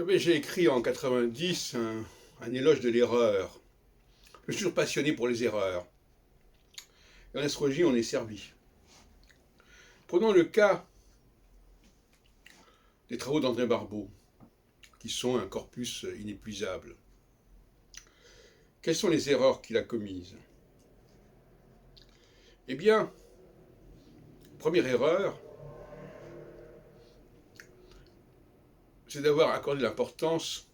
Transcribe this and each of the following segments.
J'ai écrit en 90 un éloge de l'erreur. Je suis toujours passionné pour les erreurs. Et en astrologie, on est servi. Prenons le cas des travaux d'André Barbeau, qui sont un corpus inépuisable. Quelles sont les erreurs qu'il a commises? Eh bien, première erreur, c'est d'avoir accordé l'importance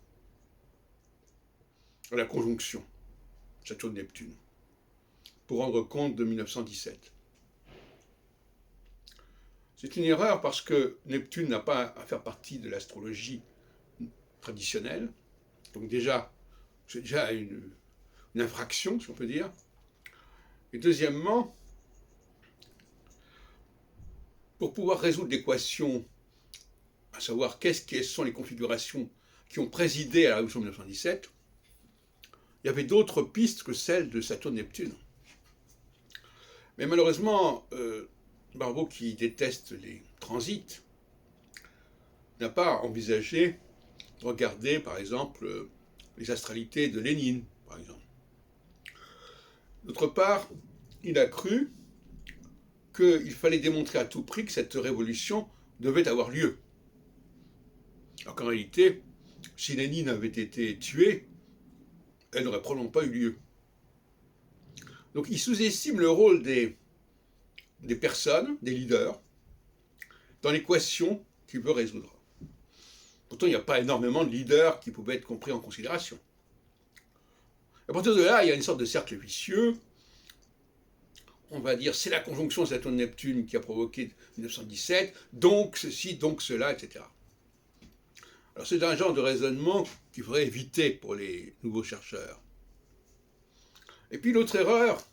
à la conjonction Saturne-Neptune pour rendre compte de 1917. C'est une erreur parce que Neptune n'a pas à faire partie de l'astrologie traditionnelle. Donc c'est déjà une infraction, si on peut dire. Et deuxièmement, pour pouvoir résoudre l'équation, à savoir quelles sont les configurations qui ont présidé à la révolution de 1917, il y avait d'autres pistes que celles de Saturne-Neptune. Mais malheureusement, Barbeau, qui déteste les transits, n'a pas envisagé de regarder, par exemple, les astralités de Lénine, par exemple. D'autre part, il a cru qu'il fallait démontrer à tout prix que cette révolution devait avoir lieu. Alors qu'en réalité, si Lénine avait été tué, elle n'aurait probablement pas eu lieu. Donc il sous-estime le rôle des personnes, des leaders, dans l'équation qu'il veut résoudre. Pourtant, il n'y a pas énormément de leaders qui pouvaient être compris en considération. À partir de là, il y a une sorte de cercle vicieux. On va dire, c'est la conjonction Saturne-Neptune qui a provoqué 1917, donc ceci, donc cela, etc. Alors c'est un genre de raisonnement qu'il faudrait éviter pour les nouveaux chercheurs. Et puis l'autre erreur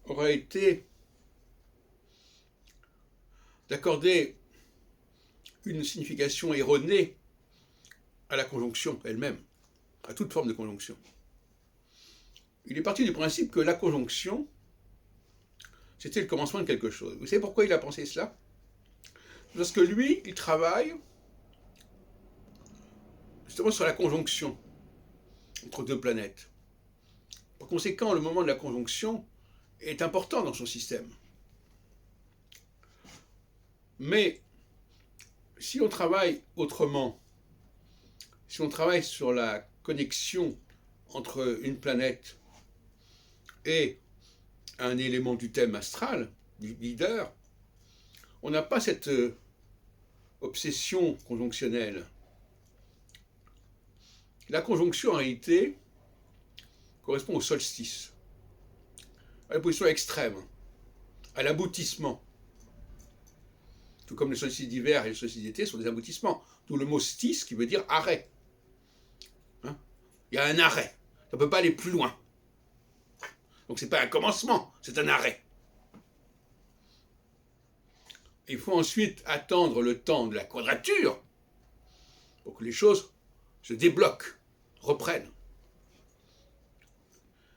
aurait été d'accorder une signification erronée à la conjonction elle-même, à toute forme de conjonction. Il est parti du principe que la conjonction, c'était le commencement de quelque chose. Vous savez pourquoi il a pensé cela? Parce que lui, il travaille justement sur la conjonction entre deux planètes. Par conséquent, le moment de la conjonction est important dans son système. Mais si on travaille autrement, si on travaille sur la connexion entre une planète et un élément du thème astral, du leader, on n'a pas cette obsession conjonctionnelle. La conjonction, en réalité, correspond au solstice, à la position extrême, à l'aboutissement. Tout comme le solstice d'hiver et le solstice d'été sont des aboutissements. D'où le mot stis qui veut dire arrêt. Hein? Il y a un arrêt. Ça ne peut pas aller plus loin. Donc ce n'est pas un commencement, c'est un arrêt. Il faut ensuite attendre le temps de la quadrature pour que les choses se débloquent, reprennent.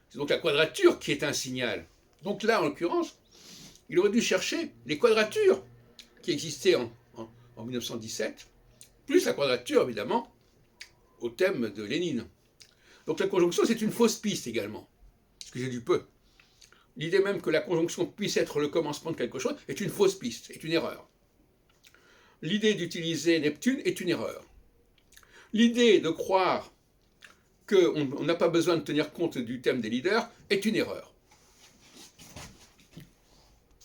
C'est donc la quadrature qui est un signal. Donc là, en l'occurrence, il aurait dû chercher les quadratures qui existaient en 1917, plus la quadrature, évidemment, au thème de Lénine. Donc la conjonction, c'est une fausse piste également, ce que j'ai du peu. L'idée même que la conjonction puisse être le commencement de quelque chose est une fausse piste, est une erreur. L'idée d'utiliser Neptune est une erreur. L'idée de croire qu'on n'a pas besoin de tenir compte du thème des leaders est une erreur.